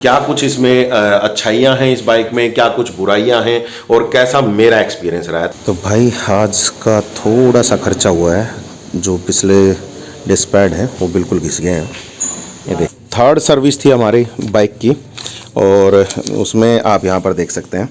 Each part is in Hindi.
क्या कुछ इसमें अच्छाइयाँ हैं इस बाइक में, क्या कुछ बुराइयाँ हैं और कैसा मेरा एक्सपीरियंस रहा है। तो भाई आज का थोड़ा सा खर्चा हुआ है, जो पिछले डिस्क पैड हैं वो बिल्कुल घिस गए हैं। ये देख, थर्ड सर्विस थी हमारी बाइक की और उसमें आप यहाँ पर देख सकते हैं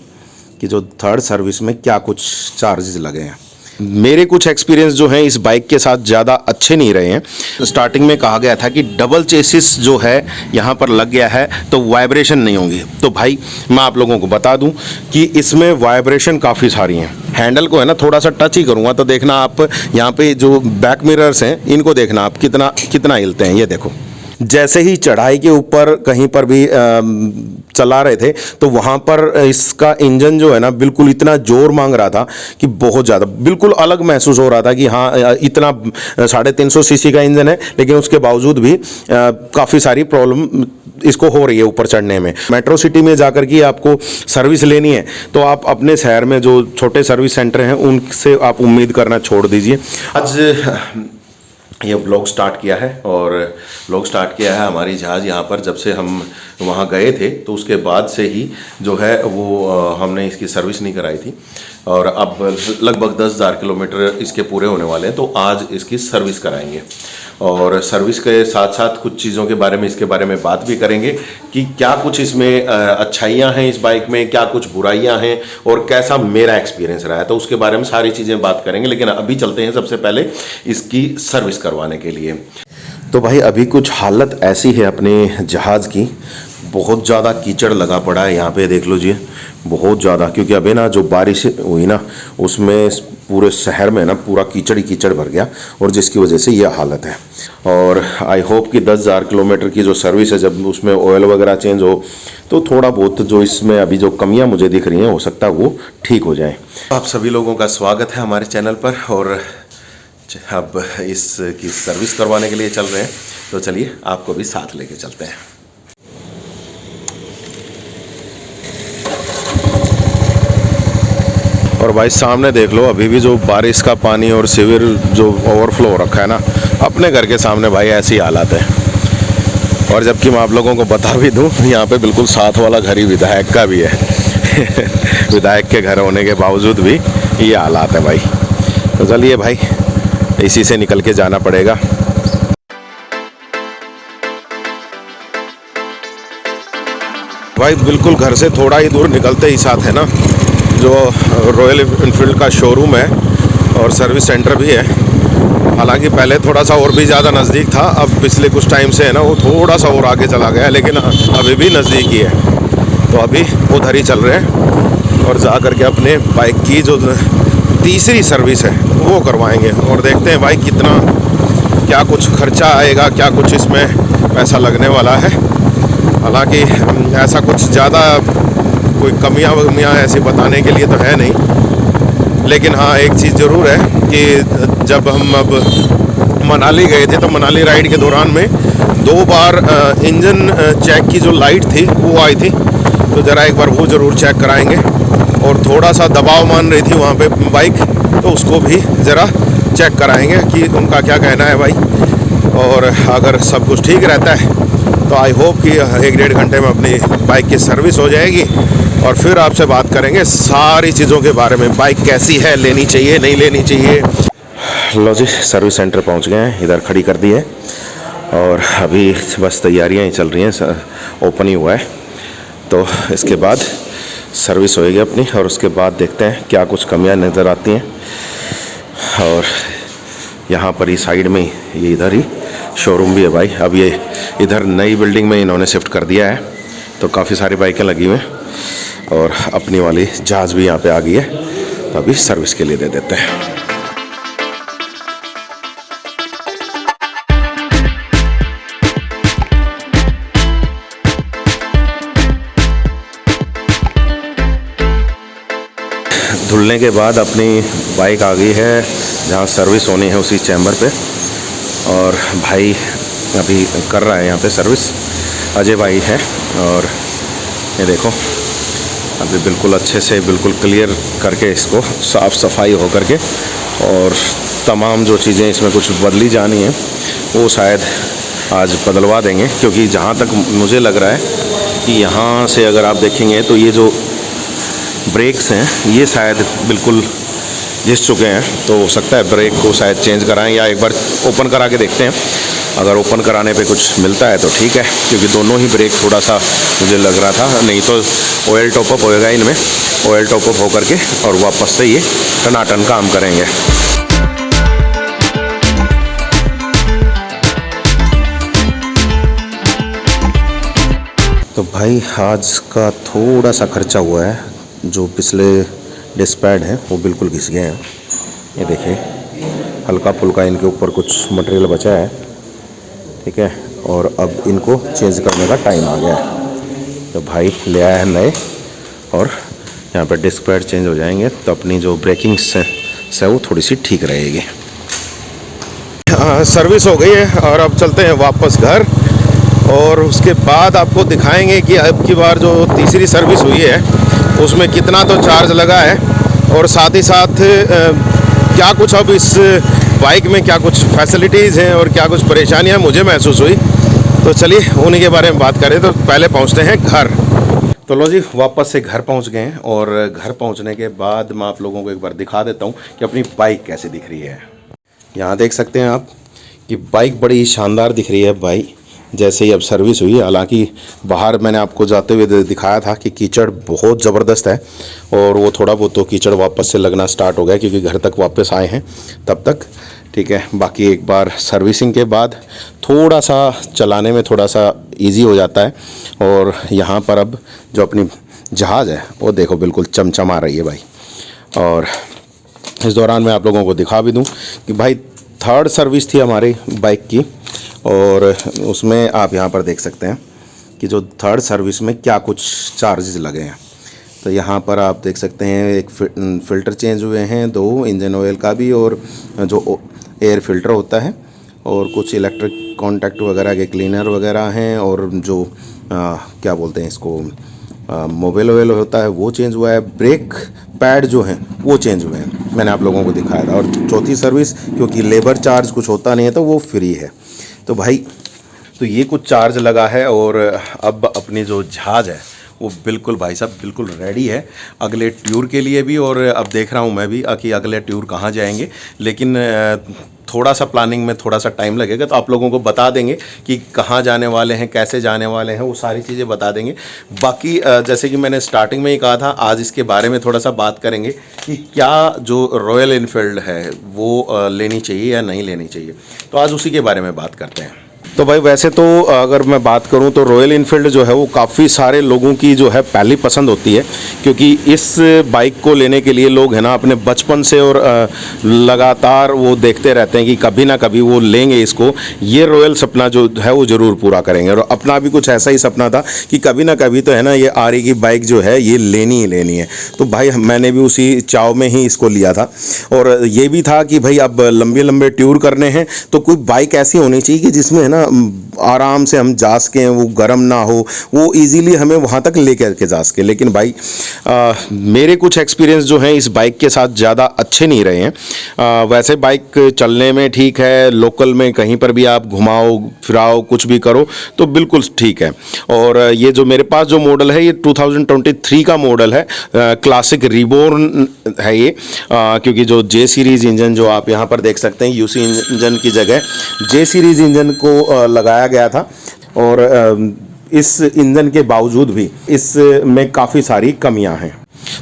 कि जो थर्ड सर्विस में क्या कुछ चार्जेस लगे हैं। मेरे कुछ एक्सपीरियंस जो हैं इस बाइक के साथ ज़्यादा अच्छे नहीं रहे हैं। स्टार्टिंग में कहा गया था कि डबल चेसिस जो है यहाँ पर लग गया है तो वाइब्रेशन नहीं होंगी। तो भाई मैं आप लोगों को बता दूं कि इसमें वाइब्रेशन काफ़ी सारी हैं। हैंडल को है ना थोड़ा सा टच ही करूँगा तो देखना आप यहाँ पे जो बैक मिरर्स हैं इनको देखना आप कितना हिलते हैं। ये देखो, जैसे ही चढ़ाई के ऊपर कहीं पर भी चला रहे थे तो वहाँ पर इसका इंजन जो है ना बिल्कुल इतना जोर मांग रहा था कि बहुत ज़्यादा, बिल्कुल अलग महसूस हो रहा था कि हाँ इतना 350 सीसी का इंजन है लेकिन उसके बावजूद भी काफ़ी सारी प्रॉब्लम इसको हो रही है ऊपर चढ़ने में। मेट्रो सिटी में जाकर के आपको सर्विस लेनी है तो आप अपने शहर में जो छोटे सर्विस सेंटर हैं उनसे आप उम्मीद करना छोड़ दीजिए। आज ये ब्लॉग स्टार्ट किया है और ब्लॉग स्टार्ट किया है हमारी जहाज़ यहाँ पर जब से हम वहाँ गए थे तो उसके बाद से ही जो है वो हमने इसकी सर्विस नहीं कराई थी और अब लगभग 10,000 किलोमीटर इसके पूरे होने वाले हैं तो आज इसकी सर्विस कराएंगे और सर्विस के साथ साथ कुछ चीज़ों के बारे में इसके बारे में बात भी करेंगे कि क्या कुछ इसमें अच्छाइयाँ हैं इस बाइक में, क्या कुछ बुराइयाँ हैं और कैसा मेरा एक्सपीरियंस रहा है। तो उसके बारे में सारी चीज़ें बात करेंगे, लेकिन अभी चलते हैं सबसे पहले इसकी सर्विस करवाने के लिए। तो भाई अभी कुछ हालत ऐसी है अपने जहाज़ की, बहुत ज़्यादा कीचड़ लगा पड़ा है यहाँ पे, देख लीजिए बहुत ज़्यादा, क्योंकि अभी ना जो बारिश हुई ना उसमें पूरे शहर में ना पूरा कीचड़ ही कीचड़ भर गया और जिसकी वजह से ये हालत है। और आई होप कि 10,000 किलोमीटर की जो सर्विस है जब उसमें ऑयल वगैरह चेंज हो तो थोड़ा बहुत जो इसमें अभी जो कमियां मुझे दिख रही हैं हो सकता है वो ठीक हो जाए। आप सभी लोगों का स्वागत है हमारे चैनल पर और अब इसकी सर्विस करवाने के लिए चल रहे हैं तो चलिए आपको भी साथ लेके चलते हैं। और भाई सामने देख लो, अभी भी जो बारिश का पानी और सीवर जो ओवरफ्लो हो रखा है ना अपने घर के सामने, भाई ऐसी हालत है। और जबकि मैं आप लोगों को बता भी दूं यहाँ पे बिल्कुल साथ वाला घर ही विधायक का भी है विधायक के घर होने के बावजूद भी ये हालात है भाई। तो चलिए भाई इसी से निकल के जाना पड़ेगा। भाई बिल्कुल घर से थोड़ा ही दूर निकलते ही साथ है ना जो रॉयल एनफील्ड का शोरूम है और सर्विस सेंटर भी है। हालांकि पहले थोड़ा सा और भी ज़्यादा नज़दीक था, अब पिछले कुछ टाइम से है ना वो थोड़ा सा और आगे चला गया, लेकिन अभी भी नज़दीक ही है। तो अभी उधर ही चल रहे हैं और जा करके अपने बाइक की जो तीसरी सर्विस है वो करवाएंगे और देखते हैं भाई कितना क्या कुछ खर्चा आएगा, क्या कुछ इसमें पैसा लगने वाला है। हालांकि ऐसा कुछ ज़्यादा कोई कमियाँ ऐसी बताने के लिए तो है नहीं, लेकिन हाँ एक चीज़ ज़रूर है कि जब हम अब मनाली गए थे तो मनाली राइड के दौरान में 2 बार इंजन चेक की जो लाइट थी वो आई थी, तो ज़रा एक बार वो ज़रूर चेक कराएंगे। और थोड़ा सा दबाव मान रही थी वहाँ पे बाइक, तो उसको भी ज़रा चेक कराएंगे कि उनका क्या कहना है भाई। और अगर सब कुछ ठीक रहता है तो आई होप कि 1-1.5 घंटे में अपनी बाइक की सर्विस हो जाएगी और फिर आपसे बात करेंगे सारी चीज़ों के बारे में, बाइक कैसी है, लेनी चाहिए नहीं लेनी चाहिए। लो जी सर्विस सेंटर पहुंच गए हैं, इधर खड़ी कर दी है और अभी बस तैयारियां ही चल रही हैं, ओपन ही हुआ है तो इसके बाद सर्विस होएगी अपनी और उसके बाद देखते हैं क्या कुछ कमियां नज़र आती हैं। और यहाँ पर ही साइड में ये इधर ही शोरूम भी है भाई। अब ये इधर नई बिल्डिंग में इन्होंने शिफ्ट कर दिया है तो काफ़ी सारी बाइकें लगी हुई हैं और अपनी वाली जहाज़ भी यहाँ पे आ गई है, तो अभी सर्विस के लिए दे देते हैं। धुलने के बाद अपनी बाइक आ गई है जहाँ सर्विस होनी है उसी चैम्बर पे और भाई अभी कर रहा है यहाँ पे सर्विस, अजय भाई है। और ये देखो अभी बिल्कुल अच्छे से बिल्कुल क्लियर करके इसको साफ़ सफाई हो करके और तमाम जो चीज़ें इसमें कुछ बदली जानी है वो शायद आज बदलवा देंगे, क्योंकि जहाँ तक मुझे लग रहा है कि यहाँ से अगर आप देखेंगे तो ये जो ब्रेक्स हैं ये शायद बिल्कुल घिस चुके हैं, तो हो सकता है ब्रेक को शायद चेंज कराएं या एक बार ओपन करा के देखते हैं। अगर ओपन कराने पे कुछ मिलता है तो ठीक है, क्योंकि दोनों ही ब्रेक थोड़ा सा मुझे लग रहा था, नहीं तो ऑयल टॉपअप होएगा इनमें, ऑयल टॉपअप होकर के और वापस से ये टनाटन काम करेंगे। तो भाई आज का थोड़ा सा खर्चा हुआ है, जो पिछले डिस्क पैड हैं वो बिल्कुल घिस गए हैं। ये देखिए हल्का फुल्का इनके ऊपर कुछ मटेरियल बचा है, ठीक है, और अब इनको चेंज करने का टाइम आ गया है। तो भाई ले आया है नए, और यहाँ पर डिस्क पैड चेंज हो जाएंगे तो अपनी जो ब्रेकिंग से वो थोड़ी सी ठीक रहेगी। सर्विस हो गई है और अब चलते हैं वापस घर, और उसके बाद आपको दिखाएंगे कि अब की बार जो तीसरी सर्विस हुई है उसमें कितना तो चार्ज लगा है, और साथ ही साथ क्या कुछ अब इस बाइक में क्या कुछ फैसिलिटीज़ हैं और क्या कुछ परेशानियां मुझे महसूस हुई। तो चलिए उन्हीं के बारे में बात करें। तो पहले पहुंचते हैं घर। तो लो जी, वापस से घर पहुंच गए हैं, और घर पहुंचने के बाद मैं आप लोगों को एक बार दिखा देता हूं कि अपनी बाइक कैसे दिख रही है। यहाँ देख सकते हैं आप कि बाइक बड़ी शानदार दिख रही है भाई, जैसे ही अब सर्विस हुई है। हालांकि बाहर मैंने आपको जाते हुए दिखाया था कि कीचड़ बहुत ज़बरदस्त है, और वो थोड़ा बहुत तो कीचड़ वापस से लगना स्टार्ट हो गया क्योंकि घर तक वापस आए हैं तब तक, ठीक है। बाकी एक बार सर्विसिंग के बाद थोड़ा सा चलाने में थोड़ा सा इजी हो जाता है। और यहाँ पर अब जो अपनी जहाज़ है वो देखो बिल्कुल चमचमा रही है भाई। और इस दौरान मैं आप लोगों को दिखा भी दूँ कि भाई थर्ड सर्विस थी हमारी बाइक की, और उसमें आप यहाँ पर देख सकते हैं कि जो थर्ड सर्विस में क्या कुछ चार्जेस लगे हैं। तो यहाँ पर आप देख सकते हैं एक फ़िल्टर चेंज हुए हैं, 2 इंजन ऑयल का भी, और जो एयर फिल्टर होता है, और कुछ इलेक्ट्रिक कॉन्टैक्ट वगैरह के क्लीनर वगैरह हैं, और जो क्या बोलते हैं इसको मोबाइल ऑयल होता है वो चेंज हुआ है। ब्रेक पैड जो हैं वो चेंज हुए हैं, मैंने आप लोगों को दिखाया था। और चौथी सर्विस क्योंकि लेबर चार्ज कुछ होता नहीं है तो वो फ्री है। तो भाई तो ये कुछ चार्ज लगा है, और अब अपनी जो जहाज़ है वो बिल्कुल भाई साहब बिल्कुल रेडी है अगले टूर के लिए भी। और अब देख रहा हूँ मैं भी कि अगले टूर कहाँ जाएंगे, लेकिन थोड़ा सा प्लानिंग में थोड़ा सा टाइम लगेगा, तो आप लोगों को बता देंगे कि कहाँ जाने वाले हैं, कैसे जाने वाले हैं, वो सारी चीज़ें बता देंगे। बाकी जैसे कि मैंने स्टार्टिंग में ही कहा था, आज इसके बारे में थोड़ा सा बात करेंगे कि क्या जो रॉयल इनफील्ड है वो लेनी चाहिए या नहीं लेनी चाहिए। तो आज उसी के बारे में बात करते हैं। तो भाई वैसे तो अगर मैं बात करूं तो रॉयल इनफील्ड जो है वो काफ़ी सारे लोगों की जो है पहली पसंद होती है, क्योंकि इस बाइक को लेने के लिए लोग है ना अपने बचपन से और लगातार वो देखते रहते हैं कि कभी ना कभी वो लेंगे इसको। ये रॉयल सपना जो है वो ज़रूर पूरा करेंगे, और अपना भी कुछ ऐसा ही सपना था कि कभी ना कभी तो है ना ये आरई की बाइक जो है ये लेनी ही लेनी है। तो भाई मैंने भी उसी चाव में ही इसको लिया था, और ये भी था कि भाई अब लंबे लंबे टूर करने हैं तो कोई बाइक ऐसी होनी चाहिए कि जिसमें है ना आराम से हम जा सकें, वो गर्म ना हो, वो इजीली हमें वहाँ तक ले करके जा सके। लेकिन भाई मेरे कुछ एक्सपीरियंस जो हैं इस बाइक के साथ ज़्यादा अच्छे नहीं रहे हैं। वैसे बाइक चलने में ठीक है, लोकल में कहीं पर भी आप घुमाओ फिराओ कुछ भी करो तो बिल्कुल ठीक है। और ये जो मेरे पास जो मॉडल है ये 2023 का मॉडल है, क्लासिक रिबॉर्न है ये, क्योंकि जो जे सीरीज़ इंजन जो आप यहाँ पर देख सकते हैं यूसी इंजन की जगह जे सीरीज़ इंजन को लगाया गया था। और इस इंजन के बावजूद भी इसमें काफ़ी सारी कमियां हैं।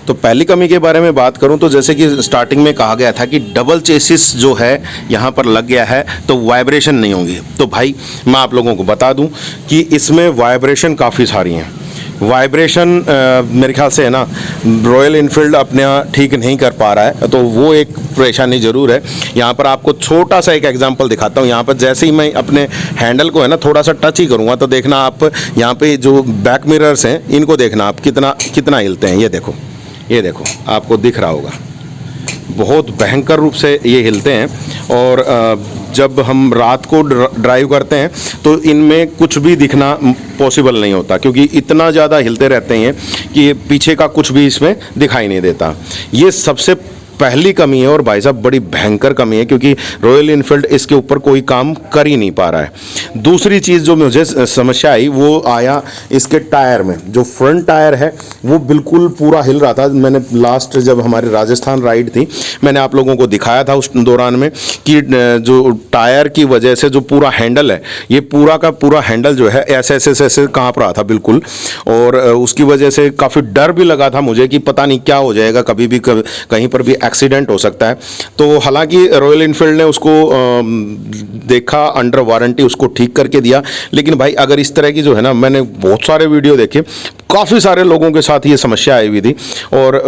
तो पहली कमी के बारे में बात करूं तो जैसे कि स्टार्टिंग में कहा गया था कि डबल चेसिस जो है यहाँ पर लग गया है तो वाइब्रेशन नहीं होंगी। तो भाई मैं आप लोगों को बता दूं कि इसमें वाइब्रेशन काफ़ी सारी हैं। वाइब्रेशन मेरे ख्याल से है ना रॉयल इनफील्ड अपने यहाँ ठीक नहीं कर पा रहा है, तो वो एक परेशानी ज़रूर है। यहाँ पर आपको छोटा सा एक एग्जांपल दिखाता हूँ। यहाँ पर जैसे ही मैं अपने हैंडल को है ना थोड़ा सा टच ही करूँगा तो देखना आप यहाँ पे जो बैक मिरर्स हैं इनको देखना आप कितना हिलते हैं। ये देखो आपको दिख रहा होगा, बहुत भयंकर रूप से ये हिलते हैं। और जब हम रात को ड्राइव करते हैं तो इनमें कुछ भी दिखना पॉसिबल नहीं होता, क्योंकि इतना ज़्यादा हिलते रहते हैं कि पीछे का कुछ भी इसमें दिखाई नहीं देता। ये सबसे पहली कमी है और भाई साहब बड़ी भयंकर कमी है, क्योंकि रॉयल इनफील्ड इसके ऊपर कोई काम कर ही नहीं पा रहा है। दूसरी चीज़ जो मुझे समस्या आई वो आया इसके टायर में। जो फ्रंट टायर है वो बिल्कुल पूरा हिल रहा था। मैंने लास्ट जब हमारी राजस्थान राइड थी मैंने आप लोगों को दिखाया था उस दौरान में कि जो टायर की वजह से जो पूरा हैंडल है, ये पूरा का पूरा हैंडल जो है ऐसे ऐसे ऐसे काँप रहा था बिल्कुल, और उसकी वजह से काफ़ी डर भी लगा था मुझे कि पता नहीं क्या हो जाएगा, कभी भी कहीं पर भी एक्सीडेंट हो सकता है। तो हालांकि रॉयल इनफील्ड ने उसको देखा, अंडर वारंटी उसको ठीक करके दिया। लेकिन भाई अगर इस तरह की जो है ना, मैंने बहुत सारे वीडियो देखे, काफ़ी सारे लोगों के साथ ये समस्या आई हुई थी और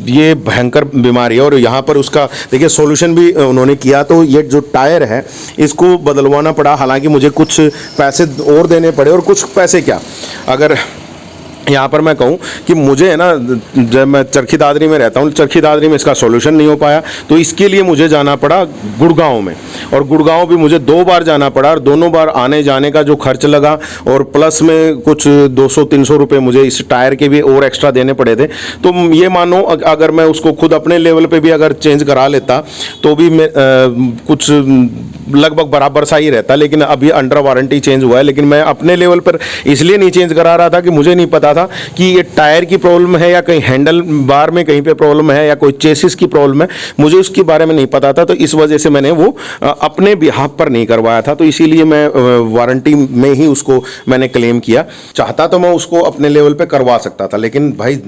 ये भयंकर बीमारी है। और यहाँ पर उसका देखिए सॉल्यूशन भी उन्होंने किया। तो ये जो टायर है इसको बदलवाना पड़ा, हालांकि मुझे कुछ पैसे और देने पड़े। और कुछ पैसे क्या, अगर यहाँ पर मैं कहूँ कि मुझे है ना, जब मैं चरखी दादरी में रहता हूँ, चरखी दादरी में इसका सॉल्यूशन नहीं हो पाया, तो इसके लिए मुझे जाना पड़ा गुड़गांव में, और गुड़गांव भी मुझे 2 बार जाना पड़ा, और दोनों बार आने जाने का जो खर्च लगा और प्लस में कुछ 200-300 रुपये मुझे इस टायर के भी और एक्स्ट्रा देने पड़े थे। तो ये मानो अगर मैं उसको खुद अपने लेवल पे भी अगर चेंज करा लेता तो भी मैं कुछ लगभग बराबर सा ही रहता। लेकिन अभी अंडर वारंटी चेंज हुआ है, लेकिन मैं अपने लेवल पर इसलिए नहीं चेंज करा रहा था कि मुझे नहीं पता था कि ये टायर की प्रॉब्लम है या कहीं हैंडल बार में कहीं पे प्रॉब्लम है या कोई चेसिस की प्रॉब्लम है, मुझे उसके बारे में नहीं पता था। तो इस वजह से मैंने वो अपने बिहाफ पर नहीं करवाया था। तो इसीलिए मैं वारंटी में ही उसको मैंने क्लेम किया। चाहता तो मैं उसको अपने लेवल पे करवा सकता था, लेकिन भाई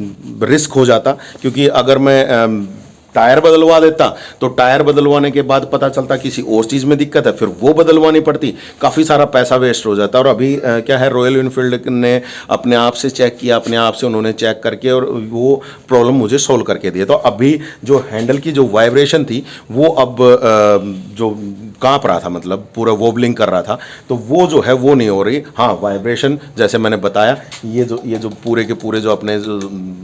रिस्क हो जाता, क्योंकि अगर मैं टायर बदलवा देता तो टायर बदलवाने के बाद पता चलता किसी और चीज़ में दिक्कत है, फिर वो बदलवानी पड़ती, काफ़ी सारा पैसा वेस्ट हो जाता। और अभी क्या है, रॉयल इनफील्ड ने अपने आप से चेक किया, अपने आप से उन्होंने चेक करके और वो प्रॉब्लम मुझे सोल्व करके दिया। तो अभी जो हैंडल की जो वाइब्रेशन थी वो अब जो काँप रहा था, मतलब पूरा वोबलिंग कर रहा था, तो वो जो है वो नहीं हो रही। हाँ, वाइब्रेशन जैसे मैंने बताया, ये जो पूरे के पूरे जो अपने जो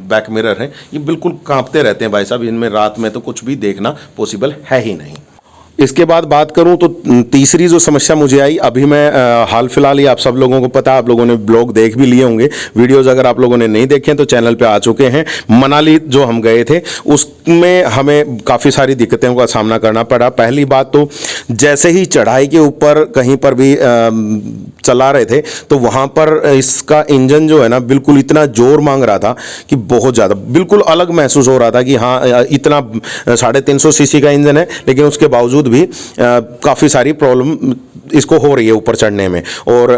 बैक मिरर हैं ये बिल्कुल काँपते रहते हैं भाई साहब। इनमें रात में तो कुछ भी देखना पॉसिबल है ही नहीं। इसके बाद बात करूं तो तीसरी जो समस्या मुझे आई, अभी मैं हाल फिलहाल ही, आप सब लोगों को पता है, आप लोगों ने ब्लॉग देख भी लिए होंगे, वीडियोस अगर आप लोगों ने नहीं देखे तो चैनल पे आ चुके हैं। मनाली जो हम गए थे उसमें हमें काफ़ी सारी दिक्कतों का सामना करना पड़ा। पहली बात तो जैसे ही चढ़ाई के ऊपर कहीं पर भी चला रहे थे तो वहाँ पर इसका इंजन जो है ना बिल्कुल इतना जोर मांग रहा था कि बहुत ज़्यादा, बिल्कुल अलग महसूस हो रहा था कि हाँ इतना 350 सीसी का इंजन है, लेकिन उसके बावजूद भी काफ़ी सारी प्रॉब्लम इसको हो रही है ऊपर चढ़ने में। और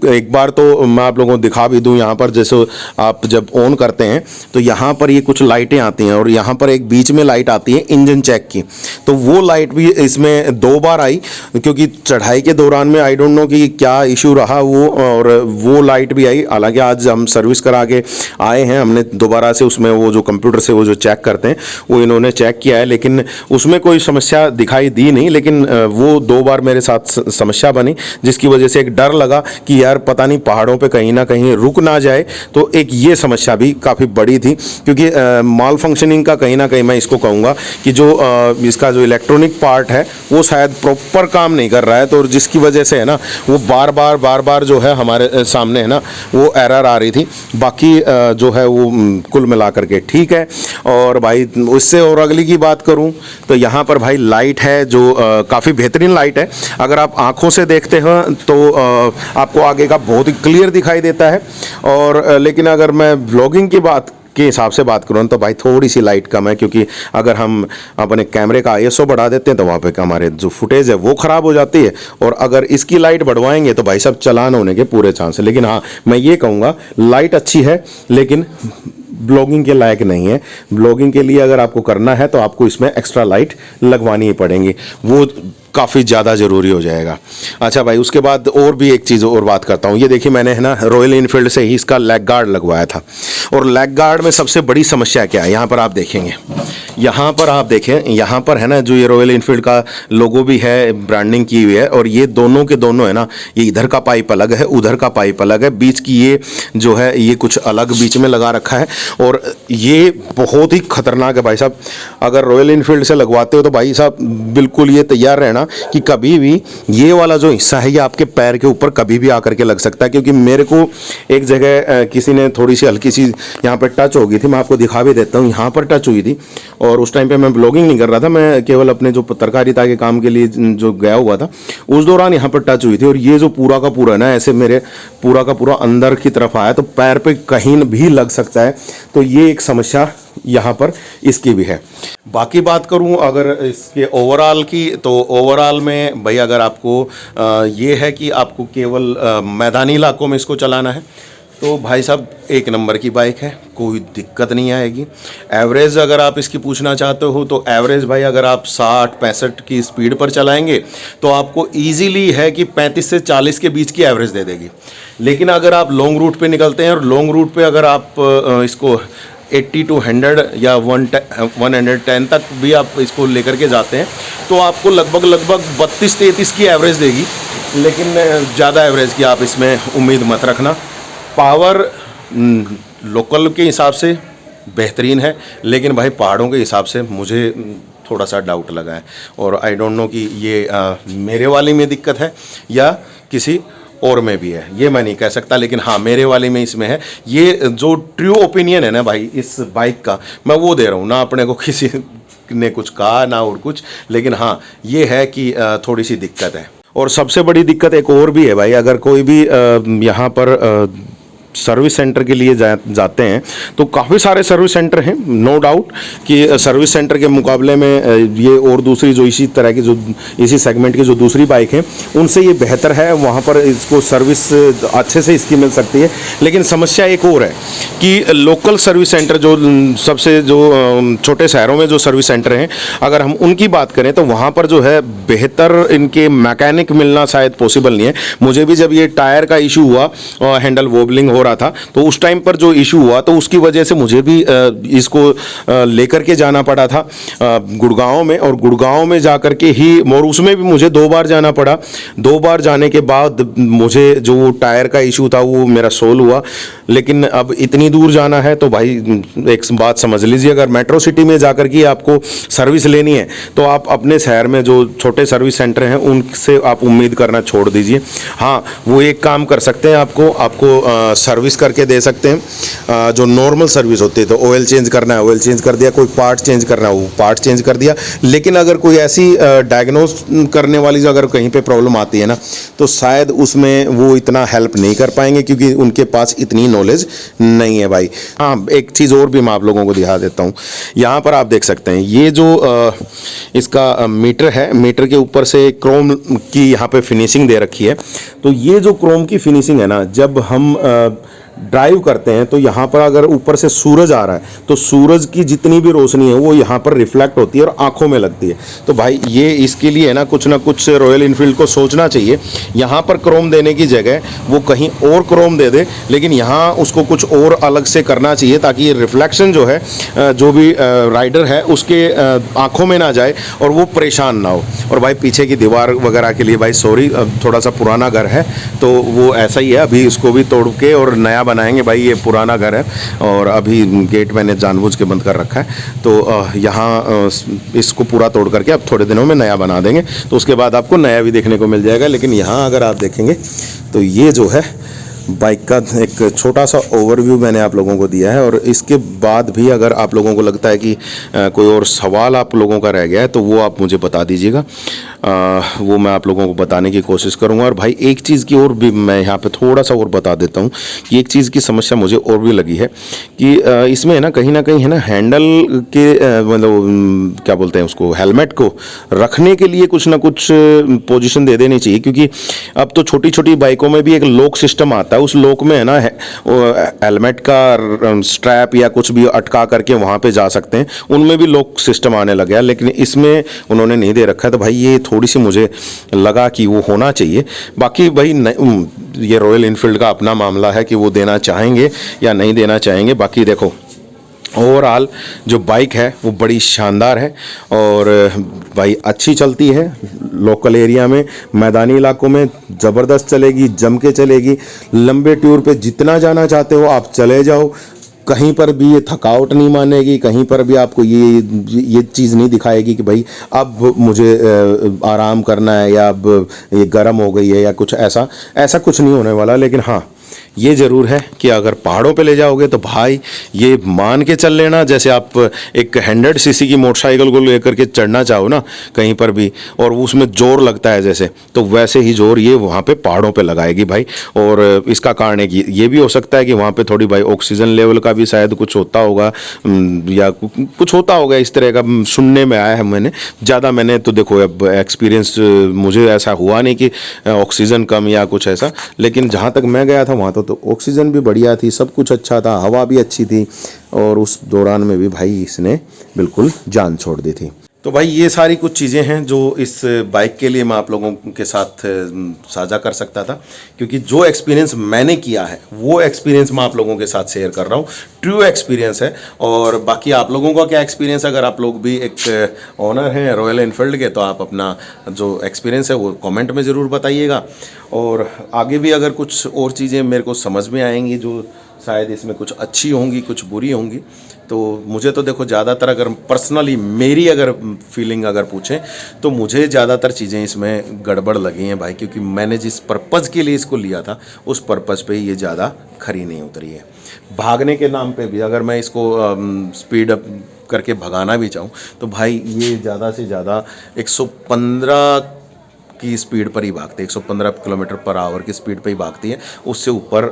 एक बार तो मैं आप लोगों को दिखा भी दूं, यहाँ पर जैसे आप जब ऑन करते हैं तो यहाँ पर ये कुछ लाइटें आती हैं और यहाँ पर एक बीच में लाइट आती है इंजन चेक की, तो वो लाइट भी इसमें 2 बार आई, क्योंकि चढ़ाई के दौरान में आई डोंट नो कि क्या इशू रहा वो, और वो लाइट भी आई। हालांकि आज हम सर्विस करा के आए हैं, हमने दोबारा से उसमें वो जो कंप्यूटर से वो जो चेक करते हैं वो इन्होंने चेक किया है, लेकिन उसमें कोई समस्या दिखाई दी नहीं। लेकिन वो 2 बार मेरे साथ समस्या बनी, जिसकी वजह से एक डर लगा कि यार पता नहीं पहाड़ों पे कहीं ना कहीं रुक ना जाए। तो एक ये समस्या भी काफ़ी बड़ी थी, क्योंकि माल फंक्शनिंग का कहीं ना कहीं मैं इसको कहूँगा कि जो इसका जो इलेक्ट्रॉनिक पार्ट है वो शायद प्रॉपर काम नहीं कर रहा है, तो जिसकी वजह से है ना वो बार बार जो है हमारे सामने है ना वो एरर आ रही थी। बाकी जो है वो कुल मिला करके ठीक है। और भाई उससे और अगली की बात करूँ तो यहाँ पर भाई लाइट है जो काफ़ी बेहतरीन लाइट है। अगर आप आँखों से देखते हो तो आपको आगे का बहुत ही क्लियर दिखाई देता है। और लेकिन अगर मैं व्लॉगिंग की बात के हिसाब से बात करूँ तो भाई थोड़ी सी लाइट कम है, क्योंकि अगर हम अपने कैमरे का ISO बढ़ा देते हैं तो वहाँ पे हमारे जो फुटेज है वो ख़राब हो जाती है, और अगर इसकी लाइट बढ़वाएंगे तो भाई सब चलान होने के पूरे चांस है। लेकिन हाँ, मैं ये कहूँगा लाइट अच्छी है, लेकिन ब्लॉगिंग के लायक नहीं है। ब्लॉगिंग के लिए अगर आपको करना है तो आपको इसमें एक्स्ट्रा लाइट लगवानी ही पड़ेंगी, वो काफ़ी ज़्यादा ज़रूरी हो जाएगा। अच्छा भाई, उसके बाद और भी एक चीज़ और बात करता हूँ। ये देखिए मैंने है ना रॉयल इनफील्ड से ही इसका लेग गार्ड लगवाया था, और लेग गार्ड में सबसे बड़ी समस्या क्या है, यहाँ पर आप देखेंगे, यहाँ पर आप देखें, यहाँ पर है ना जो ये रॉयल इनफील्ड का लोगो भी है, ब्रांडिंग की हुई है, और ये दोनों के दोनों है ना, ये इधर का पाइप अलग है, उधर का पाइप अलग है, बीच की ये जो है ये कुछ अलग बीच में लगा रखा है, और ये बहुत ही खतरनाक है भाई साहब। अगर रॉयल इनफील्ड से लगवाते हो तो भाई साहब बिल्कुल ये तैयार रहना कि कभी भी ये वाला जो हिस्सा है ये आपके पैर के ऊपर कभी भी आकर के लग सकता है, क्योंकि मेरे को एक जगह किसी ने थोड़ी सी हल्की सी यहाँ पर टच हो गई थी, मैं आपको दिखा भी देता हूँ, यहाँ पर टच हुई थी। और उस टाइम पे मैं ब्लॉगिंग नहीं कर रहा था, मैं केवल अपने जो पत्रकारिता के काम के लिए जो गया हुआ था, उस दौरान यहाँ पर टच हुई थी। और ये जो पूरा का पूरा ना ऐसे मेरे पूरा का पूरा अंदर की तरफ आया, तो पैर पे कहीं भी लग सकता है। तो ये एक समस्या यहाँ पर इसकी भी है। बाकी बात करूँ अगर इसके ओवरऑल की, तो ओवरऑल में भाई अगर आपको ये है कि आपको केवल मैदानी इलाकों में इसको चलाना है तो भाई साहब एक नंबर की बाइक है, कोई दिक्कत नहीं आएगी। एवरेज अगर आप इसकी पूछना चाहते हो तो एवरेज भाई अगर आप 60-65 की स्पीड पर चलाएंगे तो आपको इजीली है कि 35 से 40 के बीच की एवरेज दे देगी। लेकिन अगर आप लॉन्ग रूट पे निकलते हैं और लॉन्ग रूट पे अगर आप इसको 80 to 100 या 110 तक भी आप इसको लेकर के जाते हैं तो आपको लगभग 32-33 की एवरेज देगी। लेकिन ज़्यादा एवरेज की आप इसमें उम्मीद मत रखना। पावर लोकल के हिसाब से बेहतरीन है, लेकिन भाई पहाड़ों के हिसाब से मुझे थोड़ा सा डाउट लगा है। और आई डोंट नो कि ये मेरे वाली में दिक्कत है या किसी और में भी है, ये मैं नहीं कह सकता। लेकिन हाँ, मेरे वाले में इसमें है। ये जो ट्रू ओपिनियन है ना भाई इस बाइक का, मैं वो दे रहा हूँ, ना अपने को किसी ने कुछ कहा ना और कुछ। लेकिन हाँ, ये है कि थोड़ी सी दिक्कत है। और सबसे बड़ी दिक्कत एक और भी है भाई, अगर कोई भी यहाँ पर सर्विस सेंटर के लिए जाते हैं तो काफ़ी सारे सर्विस सेंटर हैं, नो डाउट कि सर्विस सेंटर के मुकाबले में ये और दूसरी जो इसी तरह की जो इसी सेगमेंट की जो दूसरी बाइक है उनसे ये बेहतर है। वहाँ पर इसको सर्विस अच्छे से इसकी मिल सकती है। लेकिन समस्या एक और है कि लोकल सर्विस सेंटर जो सबसे जो छोटे शहरों में जो सर्विस सेंटर हैं, अगर हम उनकी बात करें तो वहाँ पर जो है बेहतर इनके मैकेनिक मिलना शायद पॉसिबल नहीं है। मुझे भी जब ये टायर का इशू हुआ और हैंडल वोबलिंग हो रहा था तो उस टाइम पर जो इशू हुआ तो उसकी वजह से मुझे भी इसको लेकर के जाना पड़ा था गुड़गांव में। और गुड़गांव में जाकर के ही, और उसमें भी मुझे 2 बार जाना पड़ा। 2 बार जाने के बाद मुझे जो टायर का इशू था वो मेरा सोल्व हुआ। लेकिन अब इतनी दूर जाना है तो भाई एक बात समझ लीजिए, अगर मेट्रो सिटी में जाकर के आपको सर्विस लेनी है तो आप अपने शहर में जो छोटे सर्विस सेंटर हैं उनसे आप उम्मीद करना छोड़ दीजिए। हाँ, वो एक काम कर सकते हैं, आपको सर्विस करके दे सकते हैं। जो नॉर्मल सर्विस होती है तो ऑयल चेंज करना है ऑयल चेंज कर दिया, कोई पार्ट चेंज करना है वो पार्ट चेंज कर दिया। लेकिन अगर कोई ऐसी डायग्नोज करने वाली जो अगर कहीं पे प्रॉब्लम आती है ना तो शायद उसमें वो इतना हेल्प नहीं कर पाएंगे क्योंकि उनके पास इतनी नॉलेज नहीं है भाई। हाँ, एक चीज़ और भी मैं आप लोगों को दिखा देता हूँ। यहाँ पर आप देख सकते हैं ये जो इसका मीटर है, मीटर के ऊपर से क्रोम की यहाँ पे फिनिशिंग दे रखी है। तो ये जो क्रोम की फिनिशिंग है ना, जब हम ड्राइव करते हैं तो यहाँ पर अगर ऊपर से सूरज आ रहा है तो सूरज की जितनी भी रोशनी है वो यहाँ पर रिफ्लेक्ट होती है और आंखों में लगती है। तो भाई ये इसके लिए है ना कुछ ना कुछ रॉयल इनफील्ड को सोचना चाहिए। यहाँ पर क्रोम देने की जगह वो कहीं और क्रोम दे दे, लेकिन यहाँ उसको कुछ और अलग से करना चाहिए ताकि ये रिफ्लेक्शन जो है जो भी राइडर है उसके आंखों में ना जाए और वो परेशान ना हो। और भाई पीछे की दीवार वगैरह के लिए भाई सॉरी, थोड़ा सा पुराना घर है तो वो ऐसा ही है, अभी इसको भी तोड़ के और नया बनाएंगे। भाई ये पुराना घर है और अभी गेट मैंने जानबूझ के बंद कर रखा है। तो यहाँ इसको पूरा तोड़ करके अब थोड़े दिनों में नया बना देंगे तो उसके बाद आपको नया भी देखने को मिल जाएगा। लेकिन यहाँ अगर आप देखेंगे तो ये जो है बाइक का एक छोटा सा ओवरव्यू मैंने आप लोगों को दिया है। और इसके बाद भी अगर आप लोगों को लगता है कि कोई और सवाल आप लोगों का रह गया है तो वो आप मुझे बता दीजिएगा, वो मैं आप लोगों को बताने की कोशिश करूंगा। और भाई एक चीज़ की और भी मैं यहाँ पे थोड़ा सा और बता देता हूँ कि एक चीज़ की समस्या मुझे और भी लगी है कि इसमें ना कहीं है ना हैंडल के मतलब क्या बोलते हैं उसको, हेलमेट को रखने के लिए कुछ ना कुछ पोजीशन दे देनी चाहिए। क्योंकि अब तो छोटी छोटी बाइकों में भी एक लॉक सिस्टम आता है, उस लॉक में है ना हेलमेट का स्ट्रैप या कुछ भी अटका करके वहाँ पे जा सकते हैं, उनमें भी लॉक सिस्टम आने लगा है। लेकिन इसमें उन्होंने नहीं दे रखा है तो भाई ये थोड़ी सी मुझे लगा कि वो होना चाहिए। बाकी भाई ये रॉयल इनफील्ड का अपना मामला है कि वो देना चाहेंगे या नहीं देना चाहेंगे। बाकी देखो ओवरऑल जो बाइक है वो बड़ी शानदार है और भाई अच्छी चलती है। लोकल एरिया में, मैदानी इलाकों में ज़बरदस्त चलेगी, जम के चलेगी। लंबे टूर पे जितना जाना चाहते हो आप चले जाओ, कहीं पर भी ये थकावट नहीं मानेगी, कहीं पर भी आपको ये चीज़ नहीं दिखाएगी कि भाई अब मुझे आराम करना है या अब ये गर्म हो गई है या कुछ ऐसा कुछ नहीं होने वाला। लेकिन हाँ, ये ज़रूर है कि अगर पहाड़ों पे ले जाओगे तो भाई ये मान के चल लेना, जैसे आप एक 100 सीसी की मोटरसाइकिल को लेकर के चढ़ना चाहो ना कहीं पर भी, और उसमें जोर लगता है जैसे, तो वैसे ही जोर ये वहाँ पे पहाड़ों पे लगाएगी भाई। और इसका कारण है कि ये भी हो सकता है कि वहाँ पे थोड़ी भाई ऑक्सीजन लेवल का भी शायद कुछ होता होगा, या कुछ होता होगा इस तरह का, सुनने में आया है मैंने। ज़्यादा मैंने तो देखो अब एक्सपीरियंस मुझे ऐसा हुआ नहीं कि ऑक्सीजन कम या कुछ ऐसा, लेकिन जहाँ तक मैं गया था वहाँ तो ऑक्सीजन भी बढ़िया थी, सब कुछ अच्छा था, हवा भी अच्छी थी, और उस दौरान में भी भाई इसने बिल्कुल जान छोड़ दी थी। तो भाई ये सारी कुछ चीज़ें हैं जो इस बाइक के लिए मैं आप लोगों के साथ साझा कर सकता था, क्योंकि जो एक्सपीरियंस मैंने किया है वो एक्सपीरियंस मैं आप लोगों के साथ शेयर कर रहा हूँ, ट्रू एक्सपीरियंस है। और बाकी आप लोगों का क्या एक्सपीरियंस, अगर आप लोग भी एक ऑनर हैं रॉयल एनफील्ड के, तो आप अपना जो एक्सपीरियंस है वो कमेंट में ज़रूर बताइएगा। और आगे भी अगर कुछ और चीज़ें मेरे को समझ में आएंगी जो शायद इसमें कुछ अच्छी होंगी कुछ बुरी होंगी, तो मुझे तो देखो ज़्यादातर अगर पर्सनली मेरी अगर फीलिंग अगर पूछें तो मुझे ज़्यादातर चीज़ें इसमें गड़बड़ लगी हैं भाई, क्योंकि मैंने जिस पर्पज़ के लिए इसको लिया था उस पर्पज़ पे ये ज़्यादा खरी नहीं उतरी है। भागने के नाम पे भी अगर मैं इसको स्पीड अप करके भगाना भी चाहूँ तो भाई ये ज़्यादा से ज़्यादा 115 की स्पीड पर ही भागती है, 115 किलोमीटर पर आवर की स्पीड पे ही भागती है। उससे ऊपर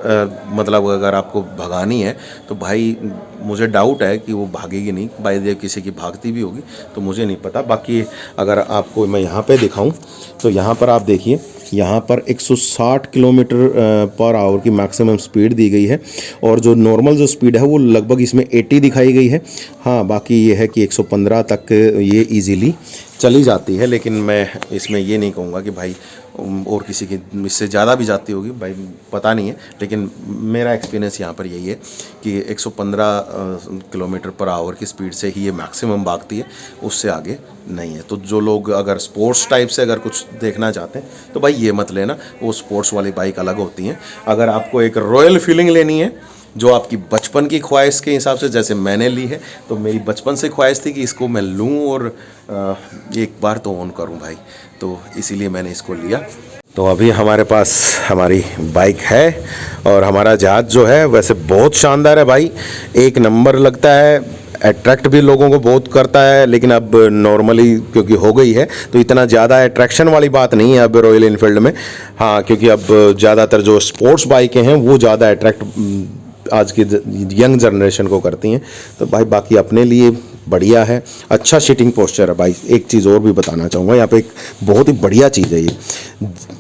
मतलब अगर आपको भगानी है तो भाई मुझे डाउट है कि वो भागेगी नहीं, बाय द किसी की भागती भी होगी तो मुझे नहीं पता। बाकी अगर आपको मैं यहाँ पे दिखाऊं तो यहाँ पर आप देखिए, यहाँ पर 160 किलोमीटर पर आवर की मैक्सिमम स्पीड दी गई है, और जो नॉर्मल जो स्पीड है वो लगभग इसमें 80 दिखाई गई है। हाँ, बाकी ये है कि 115 तक ये इजीली चली जाती है, लेकिन मैं इसमें ये नहीं कहूँगा कि भाई और किसी की इससे ज़्यादा भी जाती होगी, भाई पता नहीं है। लेकिन मेरा एक्सपीरियंस यहाँ पर यही है कि 115 किलोमीटर पर आवर की स्पीड से ही ये मैक्सिमम भागती है, उससे आगे नहीं है। तो जो लोग अगर स्पोर्ट्स टाइप से अगर कुछ देखना चाहते हैं तो भाई ये मत लेना, वो स्पोर्ट्स वाली बाइक अलग होती हैं। अगर आपको एक रॉयल फीलिंग लेनी है जो आपकी बचपन की ख्वाहिश के हिसाब से, जैसे मैंने ली है, तो मेरी बचपन से ख्वाहिश थी कि इसको मैं लूँ और एक बार तो ऑन करूँ भाई, तो इसीलिए मैंने इसको लिया। तो अभी हमारे पास हमारी बाइक है और हमारा जहाज़ जो है वैसे बहुत शानदार है भाई, एक नंबर लगता है, अट्रैक्ट भी लोगों को बहुत करता है। लेकिन अब नॉर्मली क्योंकि हो गई है तो इतना ज़्यादा अट्रैक्शन वाली बात नहीं है अब रॉयल एनफील्ड में। हाँ, क्योंकि अब ज़्यादातर जो स्पोर्ट्स बाइकें हैं वो ज़्यादा अट्रैक्ट आज की यंग जनरेशन को करती हैं। तो भाई बाकी अपने लिए बढ़िया है, अच्छा सीटिंग पोस्चर है भाई। एक चीज़ और भी बताना चाहूँगा, यहाँ पे एक बहुत ही बढ़िया चीज़ है ये,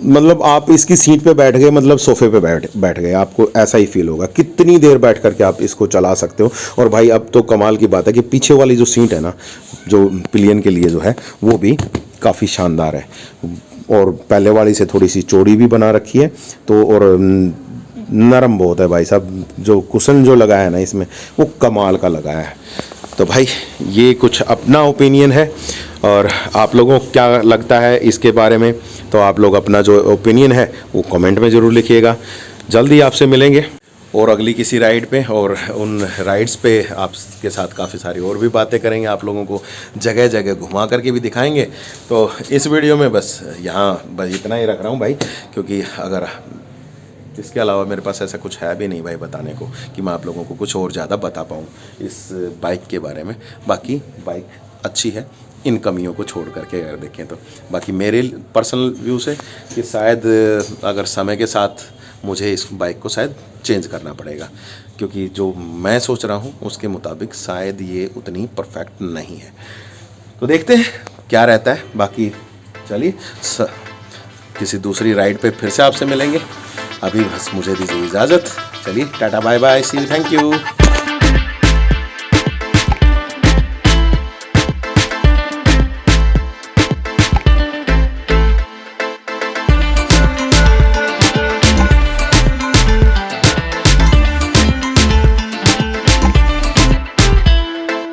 मतलब आप इसकी सीट पे बैठ गए, मतलब सोफे पे बैठ गए, आपको ऐसा ही फील होगा। कितनी देर बैठ करके आप इसको चला सकते हो। और भाई अब तो कमाल की बात है कि पीछे वाली जो सीट है ना, जो पिलियन के लिए जो है, वो भी काफ़ी शानदार है, और पहले वाली से थोड़ी सी चौड़ी भी बना रखी है। तो और नरम बहुत है भाई साहब, जो कुशन जो लगाया है ना इसमें वो कमाल का लगाया है। तो भाई ये कुछ अपना ओपिनियन है, और आप लोगों को क्या लगता है इसके बारे में, तो आप लोग अपना जो ओपिनियन है वो कमेंट में ज़रूर लिखिएगा। जल्दी आपसे मिलेंगे और अगली किसी राइड पे, और उन राइड्स पे आपके साथ काफ़ी सारी और भी बातें करेंगे, आप लोगों को जगह जगह घुमा करके भी दिखाएंगे। तो इस वीडियो में बस इतना ही रख रहा हूँ भाई, क्योंकि अगर इसके अलावा मेरे पास ऐसा कुछ है भी नहीं भाई बताने को कि मैं आप लोगों को कुछ और ज़्यादा बता पाऊँ इस बाइक के बारे में। बाकी बाइक अच्छी है इन कमियों को छोड़ करके अगर देखें तो। बाकी मेरे पर्सनल व्यू से कि शायद अगर समय के साथ मुझे इस बाइक को शायद चेंज करना पड़ेगा, क्योंकि जो मैं सोच रहा हूँ उसके मुताबिक शायद ये उतनी परफेक्ट नहीं है। तो देखते हैं क्या रहता है। बाकी चलिए किसी दूसरी राइड पे फिर से आपसे मिलेंगे। अभी बस मुझे दीजिए इजाज़त। चलिए tata bye bye, see you, thank you.